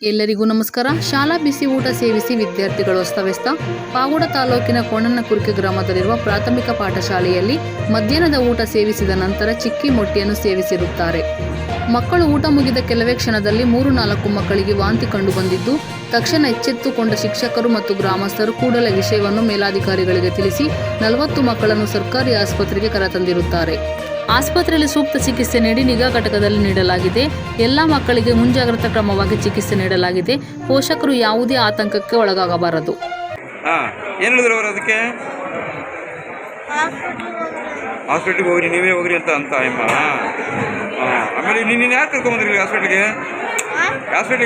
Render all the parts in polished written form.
ಎಲ್ಲರಿಗೂ ನಮಸ್ಕಾರ. ಶಾಲಾ ಬಿಸಿ ಊಟ ಸೇವಿಸಿ ವಿದ್ಯಾರ್ಥಿಗಳು ಅಸ್ತವ್ಯಸ್ತ. ಪಾವಗಡ ತಾಲೂಕಿನ ಕೋಣನಕುರ್ಕೆ ಗ್ರಾಮದಲ್ಲಿರುವ ಪ್ರಾಥಮಿಕ ಪಾಠಶಾಲೆಯಲ್ಲಿ ಮಧ್ಯಾಹ್ನದ ಊಟ ಸೇವಿಸಿದ ನಂತರ ಚಿಕ್ಕಿ ಮೊಟ್ಟೆಯನ್ನು ಸೇವಿಸಿರುತ್ತಾರೆ. ಮಕ್ಕಳು ಊಟ ಮುಗಿದ ಕೆಲವೇ ಕ್ಷಣದಲ್ಲಿ 3-4 ಮಕ್ಕಳಿಗೆ ವಾಂತಿ ಕಂಡು ಬಂದಿದ್ದು, ತಕ್ಷಣ ಎಚ್ಚೆತ್ತುಕೊಂಡ ಶಿಕ್ಷಕರು ಮತ್ತು ಗ್ರಾಮಸ್ಥರು ಕೂಡಲೇ ವಿಷಯವನ್ನು ಮೇಲಾಧಿಕಾರಿಗಳಿಗೆ ತಿಳಿಸಿ 40 ಮಕ್ಕಳನ್ನು ಸರ್ಕಾರಿ ಆಸ್ಪತ್ರೆಗೆ ಕರೆತಂದಿರುತ್ತಾರೆ. ಆಸ್ಪತ್ರೆಯಲ್ಲಿ ಸೂಕ್ತ ಚಿಕಿತ್ಸೆ ನೀಡಿ ನಿಗಾ ಘಟಕದಲ್ಲಿ ನೀಡಲಾಗಿದೆ. ಎಲ್ಲ ಮಕ್ಕಳಿಗೆ ಮುಂಜಾಗ್ರತಾ ಕ್ರಮವಾಗಿ ಚಿಕಿತ್ಸೆ ನೀಡಲಾಗಿದೆ. ಪೋಷಕರು ಯಾವುದೇ ಆತಂಕಕ್ಕೆ ಒಳಗಾಗಬಾರದು. ಏನು ಹೇಳಿದ್ರು ಅವರು ಅದಕ್ಕೆ? ಹಾಸ್ಪಿಟ್ಲಿಗೆ ಹೋಗ್ರಿ, ನೀವೇ ಹೋಗ್ರಿ ಅಂತ ಅಮ್ಮ. ಆಮೇಲೆ ನಿನ್ನ ಯಾರು ಕರ್ಕೊಂಬಂದ್ರಿ ಹಾಸ್ಪಿಟ್ಲಿಗೆ?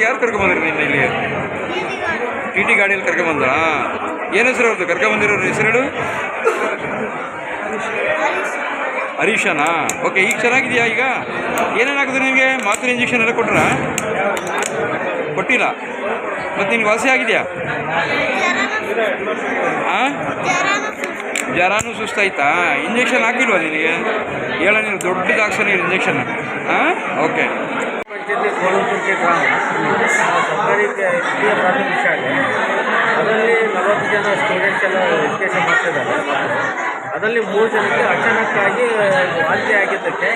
ಯಾರು ಕರ್ಕೊಂಬಂದ್ರಿ ನಿನ್ನ ಇಲ್ಲಿ? ಟಿ ಗಾಡಿಯಲ್ಲಿ ಕರ್ಕೊಂಬಂದ? ಏನು ಹೆಸರು ಅವ್ರದ್ದು ಕರ್ಕೊಂಬಂದಿರೋರು ಹೆಸರು? ಹರೀಶನಾ? ಓಕೆ, ಈಗ ಚೆನ್ನಾಗಿದೆಯಾ? ಈಗ ಏನೇನಾಗಿದ್ರು ನಿಮಗೆ? ಮಾತ್ರೆ ಇಂಜೆಕ್ಷನ್ ಎಲ್ಲ ಕೊಟ್ಟಿಲ್ಲ? ಮತ್ತು ನಿನ್ಗೆ ವಾಸಿ ಆಗಿದೆಯಾ? ಜ್ವರನೂ ಸುಸ್ತಾಯ್ತಾ? ಇಂಜೆಕ್ಷನ್ ಹಾಕಿಲ್ವಾ ನಿನಗೆ? ಹೇಳ, ನೀನು ದೊಡ್ಡದು ಹಾಕ್ಸೋಣ ಇಂಜೆಕ್ಷನ್. ಓಕೆ. ಕೋಣನಕುರ್ಕೆ ಗ್ರಾಮ ಸರ್ಕಾರಿ ಹಿರಿಯ ಪ್ರಾಥಮಿಕ ಶಾಲೆ, ಅದರಲ್ಲಿ 40 ಜನ ಸ್ಟೂಡೆಂಟ್ಸ್ ಎಲ್ಲ ಎಜುಕೇಷನ್ ಮಾಡ್ತಿದ್ದಾರೆ. ಅದರಲ್ಲಿ 3 ಜನಕ್ಕೆ ಅಚಾನಕ್ಕಾಗಿ ವಾಂತಿ ಆಗಿದ್ದಕ್ಕೆ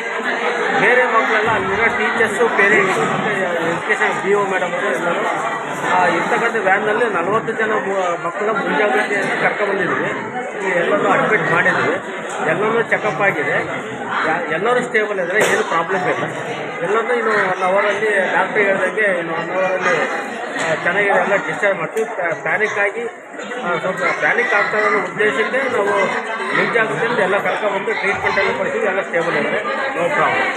ಬೇರೆ ಮಕ್ಕಳೆಲ್ಲ ಅಲ್ಲಿರೋ ಟೀಚರ್ಸು, ಪೇರೆಂಟ್ಸು ಮತ್ತು ಎಜುಕೇಷನ್ BO ಮೇಡಮ್ ಅವರು ಎಲ್ಲರೂ ಇರ್ತಕ್ಕಂಥ ವ್ಯಾನ್ನಲ್ಲಿ 40 ಜನ ಮಕ್ಕಳ ಮುಂಜಾಗ್ರತೆಯಲ್ಲಿ ಕರ್ಕೊಂಡ್ಬಂದಿದ್ವಿ. ಎಲ್ಲರೂ ಅಡ್ಮಿಟ್ ಮಾಡಿದ್ವಿ. ಎಲ್ಲರೂ ಚೆಕಪ್ ಆಗಿದೆ. ಎಲ್ಲರೂ ಸ್ಟೇಬಲ್ ಇದ್ದರೆ, ಏನು ಪ್ರಾಬ್ಲಮ್ ಇಲ್ಲ. ಎಲ್ಲರೂ ಇನ್ನು 1 ಅವರಲ್ಲಿ ಡಾಕ್ಟ್ರಿಗೆ ಹೇಳ್ದಂಗೆ ಇನ್ನು 1 ಅವರಲ್ಲಿ ಚೆನ್ನಾಗಿದೆ, ಎಲ್ಲ ಡಿಸ್ಚಾರ್ಜ್ ಮಾಡ್ತೀವಿ. ಸ್ವಲ್ಪ ಪ್ಯಾನಿಕ್ ಆಗ್ತಾ ಅನ್ನೋ ಉದ್ದೇಶಕ್ಕೆ ನಾವು ಮುಂಜಾಗ್ರತೆಯಿಂದ ಎಲ್ಲ ಕರ್ಕೊಂಡ್ಬಂದು ಟ್ರೀಟ್ಮೆಂಟ್ ಎಲ್ಲ ಕೊಡ್ತೀವಿ. ಎಲ್ಲ ಸ್ಟೇಬಲ್ ಇದ್ದಾರೆ, ನೋ ಪ್ರಾಬ್ಲಮ್.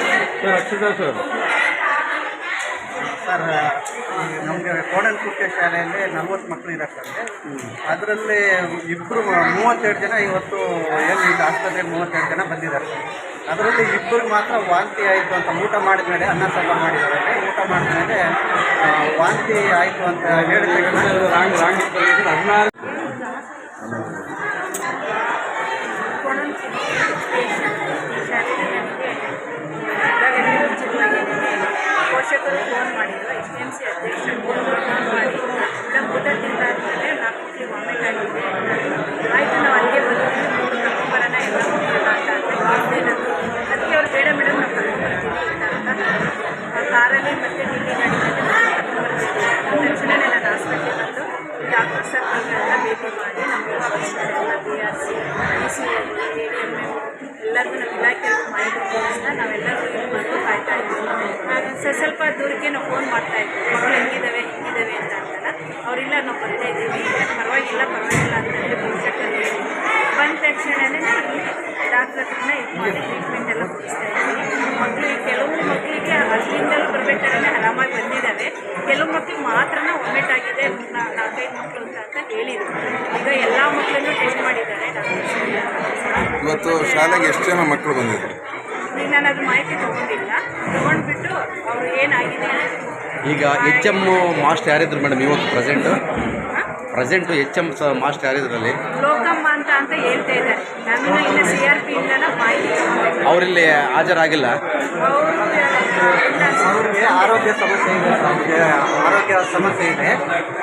ಸರ್, ನಮಗೆ ಕೋಣನಕುರ್ಕೆ ಶಾಲೆಯಲ್ಲಿ 40 ಮಕ್ಕಳು ಇರೋಕ್ಕಂತೆ. ಅದರಲ್ಲಿ 32 ಜನ ಇವತ್ತು ಏನು ಈಗ ಆಸ್ಪತ್ರೆಗೆ 32 ಜನ ಬಂದಿದ್ದಾರೆ. ಅದರಲ್ಲಿ 2 ಮಾತ್ರ ವಾಂತಿ ಆಯಿತು ಅಂತ ಊಟ ಮಾಡಿದ ಮೇಲೆ, ಅನ್ನ ಸಾಂಬಾರು ಮಾಡಿದ್ದಾರೆ, ಊಟ ಮಾಡಿದ ಮೇಲೆ ವಾಂತಿ ಆಯಿತು ಅಂತ ಹೇಳಿದ ಪೋಷಕರು ಫೋನ್ ಮಾಡಿದ್ರು. SMC ಅಧ್ಯಕ್ಷರು ಫೋನ್ ಮಾಡಿ ಊಟ ತಿಂದಾದ್ಮೇಲೆ 4 ಮಕ್ಕಳಿಗೆ ವಾಮಿಟ್ ಆಗಿದೆ, ಆಯಿತು ನಾವು ಅಲ್ಲಿಗೆ ಬರ್ತೀವಿ, ಕರ್ಕೊಂಬರೋಣ ಎಲ್ಲ ಮಕ್ಕಳನ್ನ ಅಂತ ಹೇಳಿದೆ ನಾನು. ಅದಕ್ಕೆ ಅವ್ರು ಬೇಡ ಮೇಡಮ್, ನಾವು ಕರ್ಕೊಂಬರ್ತೀವಿ ಅಂತ ಕಾರಲ್ಲಿ ಮತ್ತು ಟಿ ಗಾಡಿನಲ್ಲಿ ಕರ್ಕೊಂಬರ್ತೀವಿ. ತಕ್ಷಣವೇ ನಾನು ಹಾಸ್ಪಿಟ್ಲಿಗೆ ಬಂದು ಡಾಕ್ಟರ್ ಸರ್ಗಳನ್ನೆಲ್ಲ ಭೇಟಿ ಮಾಡಿ ನಮ್ಮ ಆಫೀಸರೆಲ್ಲ BRC, DCO, ADM ಎಲ್ಲರಿಗೂ ನಮ್ಮ ಇಲಾಖೆಯವ್ರಿಗೆ ಮಾಹಿತಿ ತೋರಿಸ್ತಾ ನಾವೆಲ್ಲರೂ ಇದು ಮಾಡಿ ಕಾಯ್ತಾ ಇದ್ದೀವಿ. ಸ್ವಲ್ಪ ದೂರಕ್ಕೆ ನಾವು ಫೋನ್ ಮಾಡ್ತಾಯಿದ್ವಿ, ಮಕ್ಕಳು ಹೆಂಗಿದ್ದಾವೆ ಅಂತ ಅಂದಾಗ ಅವರಿಲ್ಲ, ನಾವು ಬರ್ತಾ ಇದ್ದೀವಿ, ಪರವಾಗಿಲ್ಲ ಅಂತಂದರೆ ಪೋಷಕರು ಹೇಳಿ ಬಂದ ತಕ್ಷಣವೇ ಇಲ್ಲಿ ಡಾಕ್ಟ್ರ್ ಹತ್ರನ ಇದು ಮಾಡಿ ಟ್ರೀಟ್ಮೆಂಟ್ ಎಲ್ಲ ಕೊಡಿಸ್ತಾ ಇದ್ದೀವಿ. ಮಕ್ಕಳಿಗೆ ಕೆಲವು ಮಕ್ಕಳಿಗೆ ಅಲ್ಲಿಂದಲೂ ಬರಬೇಕಾದ್ರೆ ಆರಾಮಾಗಿ ಬಂದಿದ್ದಾವೆ, ಕೆಲವು ಮಕ್ಕಳಿಗೆ ಮಾತ್ರ ವಾಮಿಟ್ ಆಗಿದೆ, 4-5 ಮಕ್ಕಳು ಅಂತ ಹೇಳಿದರು. ಈಗ ಎಲ್ಲ ಮಕ್ಕಳನ್ನು ಟೆಸ್ಟ್ ಮಾಡಿದ್ದಾರೆ ಡಾಕ್ಟರ್. ಇವತ್ತು ಶಾಲೆಗೆ ಎಷ್ಟು ಜನ ಮಕ್ಕಳು ಬಂದಿದ್ದಾರೆ? ನಾನು ಅದು ಮಾಹಿತಿ ತೊಗೊಂಡ್ಬಿಟ್ಟು ಅವರು ಏನಾಗಿದೆ. ಈಗ HM ಮಾಸ್ಟರ್ ಯಾರಿದ್ರು ಮೇಡಮ್ ಇವತ್ತು ಪ್ರೆಸೆಂಟು HM ಮಾಸ್ಟರ್ ಯಾರಿದ್ರಲ್ಲಿ? ಲೋಕಮ್ಮ ಅಂತ ಹೇಳ್ತಾ ಇದ್ದಾರೆ. ನಾನು ಇನ್ನು CRP ಇಂದ ಮಾಹಿತಿ ಅವರಿಲ್ಲಿ ಹಾಜರಾಗಿಲ್ಲ. ಅವ್ರಿಗೆ ಆರೋಗ್ಯ ಸಮಸ್ಯೆ ಇದೆ.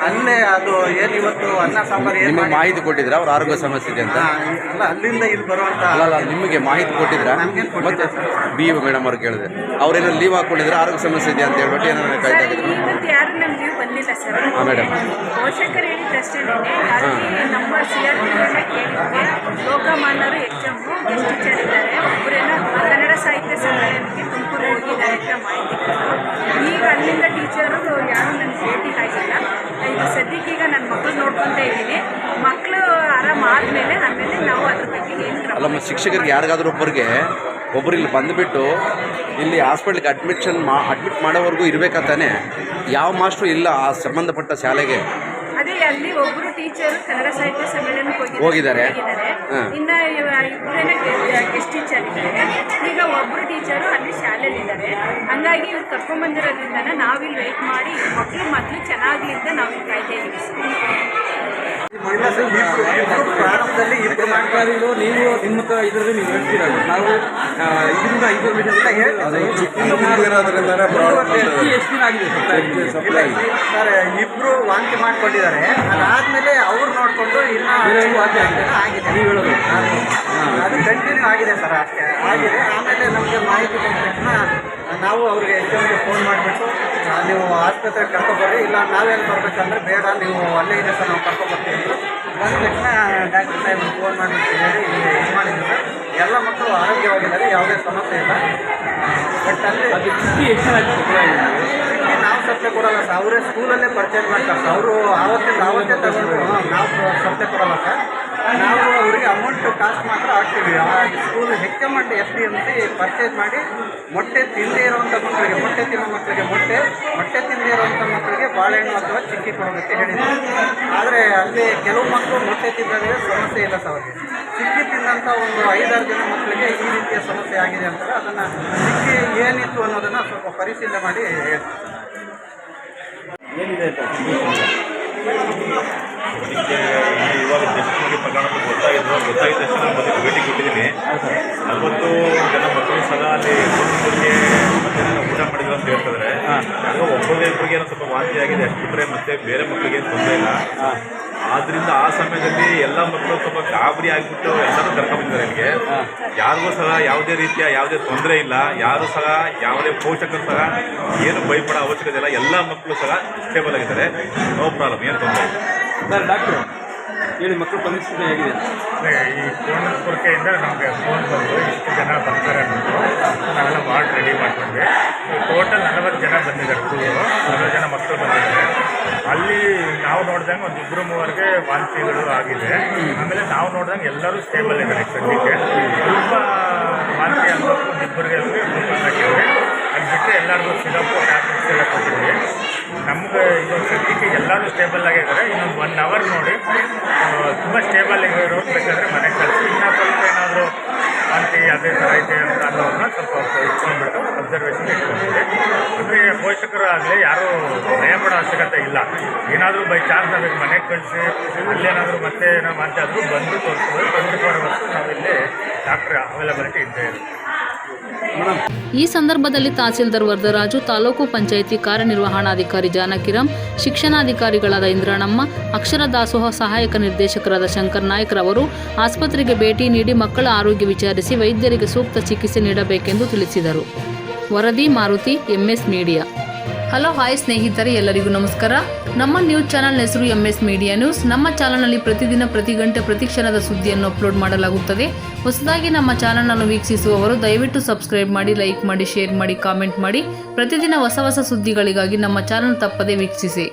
ಅಲ್ಲೇ ಅದು ಏನು ಇವತ್ತು ಅನ್ನ ಸಾಂಬಾರು ಏನು ಮಾಹಿತಿ ಕೊಟ್ಟಿದ್ರ ಅವ್ರ ಆರೋಗ್ಯ ಸಮಸ್ಯೆ ಇದೆ ಅಂತ? ಅಲ್ಲ, ಅಲ್ಲಿಂದ ಇಲ್ಲಿ ಬರುವಂಥ ಅಲ್ಲ, ನಿಮಗೆ ಮಾಹಿತಿ ಕೊಟ್ಟಿದ್ರ? ಮತ್ತೆ BO ಮೇಡಮ್ ಅವ್ರು ಕೇಳಿದೆ, ಅವ್ರೇನೋ ಲೀವ್ ಹಾಕೊಂಡಿದ್ರೆ ಆರೋಗ್ಯ ಸಮಸ್ಯೆ ಇದೆ ಅಂತ ಹೇಳ್ಬಿಟ್ಟು ಏನಾದ್ರು ಕಾಯ್ತಾ ಇದ್ರು? ಯಾರು ನಮ್ಮ ಲೀವ್ ಬಂದಿಲ್ಲ ಸರ್. ಮೇಡಮ್ ಪೋಷಕರು ಹೇಳಿದ್ದಷ್ಟೇ. ನಮ್ಮ CRP ಕೇಳಿದ್ದೆ ಲೋಕಮಾನ್ಯರು HM ಗೆಸ್ಟ್ ಟೀಚರ್ ಇದ್ದಾರೆ, ಒಬ್ಬರೇನೋ ಕನ್ನಡ ಸಾಹಿತ್ಯ ಸಮ್ಮೇಳನಕ್ಕೆ ತುಮಕೂರು ಹೋಗಿದ್ದಾರೆ ಅಂತ ಮಾಹಿತಿ ಕೊಟ್ಟರು. ಈಗ ಅಲ್ಲಿಂದ ಟೀಚರು ಯಾರು ನನ್ನ ಭೇಟಿ ಆಗಿಲ್ಲ. ಇದು ಸದ್ಯಕ್ಕೀಗ ನನ್ನ ಮಕ್ಕಳು ನೋಡ್ಕೊತಾ ಇದ್ದೀನಿ. ಮಕ್ಕಳು ಆರಾಮ ಆದಮೇಲೆ ಆಮೇಲೆ ನಾವು ಅದ್ರ ಬಗ್ಗೆ ಏನು ಕ್ರಮ. ಅಲ್ಲ, ಶಿಕ್ಷಕರಿಗೆ ಯಾರಿಗಾದ್ರೂ ಒಬ್ಬರು ಇಲ್ಲಿ ಬಂದುಬಿಟ್ಟು ಇಲ್ಲಿ ಹಾಸ್ಪಿಟ್ಲಿಗೆ ಅಡ್ಮಿಟ್ ಮಾಡೋವರೆಗೂ ಇರಬೇಕಾತಾನೆ? ಯಾವ ಮಾಸ್ಟ್ರು ಇಲ್ಲ ಆ ಸಂಬಂಧಪಟ್ಟ ಶಾಲೆಗೆ? ಅದೇ ಅಲ್ಲಿ ಒಬ್ಬರು ಟೀಚರು ಕನ್ನಡ ಸಾಹಿತ್ಯ ಸಮ್ಮೇಳನಕ್ಕೆ ಹೋಗಿದ್ದಾರೆ. ಇನ್ನು ಇಬ್ಬರೇನೆ ಗೆಸ್ಟ್ ಟೀಚರ್ ಇದ್ದಾರೆ. ಈಗ ಒಬ್ಬರು ಟೀಚರು ಅಲ್ಲಿ ಶಾಲೆಯಲ್ಲಿದ್ದಾರೆ. ಹಂಗಾಗಿ ಇವ್ರು ಕರ್ಕೊಂಡ್ಬಂದಿರೋದ್ರಿಂದ ನಾವಿಲ್ಲಿ ವೆಯ್ಟ್ ಮಾಡಿ ಮಕ್ಕಳು ಚೆನ್ನಾಗ್ಲಿಂದ ನಾವಿಲ್ಲಿ ಕಾಯ್ತಾ ಇದ್ದೀವಿ. ಇಲ್ಲ ಸರ್, ಇಬ್ರು ಪ್ರಾರಂಭದಲ್ಲಿ ಇಬ್ರು ಸರ್ಕಾರಿಗಳು ನೀವು ನಿಮ್ಮ ಇದರಲ್ಲಿ ನೀವು ಹೇಳ್ತೀರ ನಾವು ಇದರಿಂದ ಇನ್ಫಾರ್ಮೇಷನ್ ಎಷ್ಟು ದಿನ ಆಗಿದೆ ಸಪ್ಲೈ ಸರ್ ಇಬ್ರು ವಾಂತಿ ಮಾಡ್ಕೊಂಡಿದ್ದಾರೆ. ಅದಾದ್ಮೇಲೆ ಅವ್ರು ನೋಡಿಕೊಂಡು ಇನ್ನೂ ಆಗಿದೆ. ನೀವು ಹೇಳೋದು ಅದು ಕಂಟಿನ್ಯೂ ಆಗಿದೆ ಸರ್, ಅಷ್ಟೇ ಆಗಿದೆ. ಆಮೇಲೆ ನಮಗೆ ಮಾಹಿತಿ ಬಂದ ತಕ್ಷಣ ನಾವು ಅವ್ರಿಗೆ ಹೆಚ್ಚಿಗೆ ಫೋನ್ ಮಾಡಿಬಿಟ್ಟು ನೀವು ಆಸ್ಪತ್ರೆಗೆ ಕರ್ಕೊಬರ್ರಿ, ಇಲ್ಲ ನಾವೇನು ಬರ್ಬೇಕಂದ್ರೆ ಬೇಡ ನೀವು ಅಲ್ಲೇ ಇದೆ ಸರ್ ನಾವು ಕರ್ಕೊಬರ್ತೀವಿ ಅಂತ ಬಂದ ತಕ್ಷಣ ಡಾಕ್ಟರ್ ಸಾಹೇಬ್ರು ಫೋನ್ ಮಾಡಿಬಿಟ್ಟು ಹೇಳಿ ಇಲ್ಲಿ ಇದು ಮಾಡಿದ್ರು ಸರ್. ಎಲ್ಲ ಮಕ್ಕಳು ಆರೋಗ್ಯವಾಗಿದ್ದಾರೆ, ಯಾವುದೇ ಸಮಸ್ಯೆ ಇಲ್ಲ. ಬಟ್ ಅಲ್ಲಿ ಅದು ಚಿಕ್ಕಿ ಎಷ್ಟು ಜನ ಸಪ್ಲೈ ನಾವು ಸಪ್ಲೈ ಕೊಡಲ್ಲ ಸರ್, ಅವರೇ ಸ್ಕೂಲಲ್ಲೇ ಪರ್ಚೇಸ್ ಮಾಡ್ತಾರೆ ಸರ್. ಅವರು ಅವತ್ತೇ ತಗೊಂಡು ನಾವು ಸಪ್ಲೈ ಕೊಡಲ್ಲ ಸರ್. ನಾವು ಅವರಿಗೆ ಅಮೌಂಟ್ ಕಾಸ್ಟ್ ಮಾತ್ರ ಹಾಕ್ತೀವಿ. ಆ ಸ್ಕೂಲ್ HMD FDMC ಪರ್ಚೇಸ್ ಮಾಡಿ ಮೊಟ್ಟೆ ತಿಂದೇ ಇರುವಂಥ ಮಕ್ಕಳಿಗೆ, ಮೊಟ್ಟೆ ತಿನ್ನೋ ಮಕ್ಕಳಿಗೆ ಮೊಟ್ಟೆ ತಿಂದೇ ಇರುವಂಥ ಮಕ್ಕಳಿಗೆ ಬಾಳೆಹಣ್ಣು ಅಥವಾ ಚಿಕ್ಕಿ ಕೊಡೋದಕ್ಕೆ ಹೇಳಿದ್ದೀವಿ. ಆದರೆ ಅಲ್ಲಿ ಕೆಲವು ಮಕ್ಕಳು ಮೊಟ್ಟೆ ತಿಂದರೆ ಸಮಸ್ಯೆ ಇಲ್ಲ ಸರ್. ಅವರಿಗೆ ಚಿಕ್ಕಿ ತಿಂದಂಥ ಒಂದು 5-6 ಜನ ಮಕ್ಕಳಿಗೆ ಈ ರೀತಿಯ ಸಮಸ್ಯೆ ಆಗಿದೆ ಅಂತಾರೆ. ಅದನ್ನು ಚಿಕ್ಕಿ ಏನಿತ್ತು ಅನ್ನೋದನ್ನು ಸ್ವಲ್ಪ ಪರಿಶೀಲನೆ ಮಾಡಿ ಹೇಳ್ತೀವಿ. ಏನಿದೆ ಅಂತ ಅದಕ್ಕೆ ಇವಾಗ ಜಸ್ಟ್ ನಮಗೆ ಪ್ರಕರಣ ಗೊತ್ತಾಗಿದ್ದ ತಕ್ಷಣ ಬಂದು ಭೇಟಿ ಕೊಟ್ಟಿದ್ದೀನಿ. 40 ಜನ ಮಕ್ಕಳು ಸಹ ಅಲ್ಲಿ ಕುಟುಂಬಕ್ಕೆ ಮಧ್ಯಾಹ್ನ ಊಟ ಮಾಡಿದ್ರು ಅಂತ ಹೇಳ್ತಿದ್ರೆ ಯಾರೋ ಒಬ್ಬರಿಗೆ ಏನೋ ಸ್ವಲ್ಪ ವಾಂತಿ ಆಗಿದೆ ಅಷ್ಟು ಬಿಟ್ಟರೆ ಮತ್ತೆ ಬೇರೆ ಮಕ್ಕಳಿಗೆ ತೊಂದರೆ ಇಲ್ಲ. ಆದ್ದರಿಂದ ಆ ಸಮಯದಲ್ಲಿ ಎಲ್ಲ ಮಕ್ಕಳು ಸ್ವಲ್ಪ ಗಾಬರಿ ಆಗಿಬಿಟ್ಟು ಎಲ್ಲರೂ ಕರ್ಕೊಂಡ್ಬಂದಿದ್ದಾರೆ ಇಲ್ಲಿಗೆ. ಯಾರಿಗೂ ಸಹ ಯಾವುದೇ ರೀತಿಯ ಯಾವುದೇ ತೊಂದರೆ ಇಲ್ಲ. ಯಾರು ಸಹ ಯಾವುದೇ ಪೋಷಕರು ಸಹ ಏನು ಭಯಪಡೋ ಅವಶ್ಯಕತೆ ಇಲ್ಲ. ಎಲ್ಲ ಮಕ್ಕಳು ಸಹ ಸ್ಟೇಬಲ್ ಆಗಿದ್ದಾರೆ, ನೋ ಪ್ರಾಬ್ಲಮ್, ಏನು ತೊಂದರೆ ಇಲ್ಲ. ಸರ್ ಡಾಕ್ಟ್ರು ಹೇಳಿ ಮಕ್ಕಳು ಪರಿಸ್ಥಿತಿ ಹೇಗಿದೆ? ಈ ಕೋಣಪುರಕೆಯಿಂದ ನಮಗೆ ಫೋನ್ ಬಂದು ಇಷ್ಟು ಜನ ಬರ್ತಾರೆ ಅಂದ್ಬಿಟ್ಟು ನಾವೆಲ್ಲ ವಾರ್ಡ್ ರೆಡಿ ಮಾಡ್ಕೊಂಡ್ವಿ. ಟೋಟಲ್ 40 ಜನ ಬಂದಿದ್ದಾರೆ. 40 ಜನ ಮಕ್ಕಳು ಬಂದಿದ್ದಾರೆ. ಅಲ್ಲಿ ನಾವು ನೋಡ್ದಂಗೆ ಒಂದು 2-3 ವಾಂತಿಗಳು ಆಗಿದೆ. ಆಮೇಲೆ ನಾವು ನೋಡ್ದಂಗೆ ಎಲ್ಲರೂ ಸ್ಟೇಬಲ್ ಇದ್ದಾರೆ. ಸದ್ಯಕ್ಕೆ ಸ್ವಲ್ಪ ವಾಂತಿ ಅನ್ನೋದು 1-2 ಗ್ಲೂಕೋಸ್ ಹಾಕಿದ್ವಿ. ಅದು ಬಿಟ್ಟರೆ ಎಲ್ಲರಿಗೂ ಸಿರಪ್ಪು ಟ್ಯಾಬ್ಲೆಟ್ಸ್ ಎಲ್ಲ ಕೊಟ್ಟಿದ್ವಿ. ನಮ್ಗೆ ಇದೊಂದು ಸದ್ಯಕ್ಕೆ ಎಲ್ಲರೂ ಸ್ಟೇಬಲ್ ಆಗಿದ್ದಾರೆ. ಇನ್ನೊಂದು 1 ಅವರ್ ನೋಡಿ ತುಂಬ ಸ್ಟೇಬಲ್ ಇರೋದು ಬೇಕಾದರೆ ಮನೆಗೆ ಕಳಿಸಿ. ಇನ್ನೂ ಸ್ವಲ್ಪ ಏನಾದರೂ ವಾಂತಿ ಅದೇ ಥರ ಐತೆ ಅಂತ ಅನ್ನೋದನ್ನ ಸ್ವಲ್ಪ ಇಟ್ಕೊಂಡ್ಬಿಟ್ಟು ಅಬ್ಸರ್ವೇಷನ್ ಇಟ್ಕೊಂಡಿದ್ವಿ. ಅಂದರೆ ಪೋಷಕರು ಆಗಲಿ ಯಾರೂ ಭಯಪಡೋ ಅವಶ್ಯಕತೆ ಇಲ್ಲ. ಏನಾದರೂ ಬೈ ಚಾನ್ಸ್ ನಾವೀಗ ಮನೆಗೆ ಕಳಿಸಿ ಅಲ್ಲೇನಾದರೂ ಮತ್ತೆ ಏನೋ ವಾಂತಿ ಆದರೂ ಬಂದು ತೋರಿಸ್ಬೋದು. 24 hours ನಾವಿಲ್ಲಿ ಡಾಕ್ಟ್ರ್ ಅವೈಲಬಿಲಿಟಿ ಇದ್ದೇ ಇರುತ್ತೆ. ಈ ಸಂದರ್ಭದಲ್ಲಿ ತಹಸೀಲ್ದಾರ್ ವರದರಾಜು, ತಾಲೂಕು ಪಂಚಾಯಿತಿ ಕಾರ್ಯನಿರ್ವಹಣಾಧಿಕಾರಿ ಜಾನಕಿರಾಮ್, ಶಿಕ್ಷಣಾಧಿಕಾರಿಗಳಾದ ಇಂದ್ರಾಣಮ್ಮ, ಅಕ್ಷರ ದಾಸೋಹ ಸಹಾಯಕ ನಿರ್ದೇಶಕರಾದ ಶಂಕರ್ ನಾಯ್ಕ್ ರವರು ಆಸ್ಪತ್ರೆಗೆ ಭೇಟಿ ನೀಡಿ ಮಕ್ಕಳ ಆರೋಗ್ಯ ವಿಚಾರಿಸಿ ವೈದ್ಯರಿಗೆ ಸೂಕ್ತ ಚಿಕಿತ್ಸೆ ನೀಡಬೇಕೆಂದು ತಿಳಿಸಿದರು. ವರದಿ Maruti, MS media. Hello hi ಸ್ನೇಹಿತರೆ, ಎಲ್ಲರಿಗೂ ನಮಸ್ಕಾರ. ನಮ್ಮ ನ್ಯೂಸ್ ಚಾನಲ್ ಹೆಸರು MS ಮೀಡಿಯಾ ನ್ಯೂಸ್. ನಮ್ಮ ಚಾನಲ್ನಲ್ಲಿ ಪ್ರತಿದಿನ ಪ್ರತಿ ಗಂಟೆ ಪ್ರತಿ ಕ್ಷಣದ ಸುದ್ದಿಯನ್ನು ಅಪ್ಲೋಡ್ ಮಾಡಲಾಗುತ್ತದೆ. ಹೊಸದಾಗಿ ನಮ್ಮ ಚಾನಲ್ನನ್ನು ವೀಕ್ಷಿಸುವವರು ದಯವಿಟ್ಟು ಸಬ್ಸ್ಕ್ರೈಬ್ ಮಾಡಿ, ಲೈಕ್ ಮಾಡಿ, ಶೇರ್ ಮಾಡಿ, ಕಾಮೆಂಟ್ ಮಾಡಿ. ಪ್ರತಿದಿನ ಹೊಸ ಸುದ್ದಿಗಳಿಗಾಗಿ ನಮ್ಮ ಚಾನಲ್ ತಪ್ಪದೇ ವೀಕ್ಷಿಸಿ.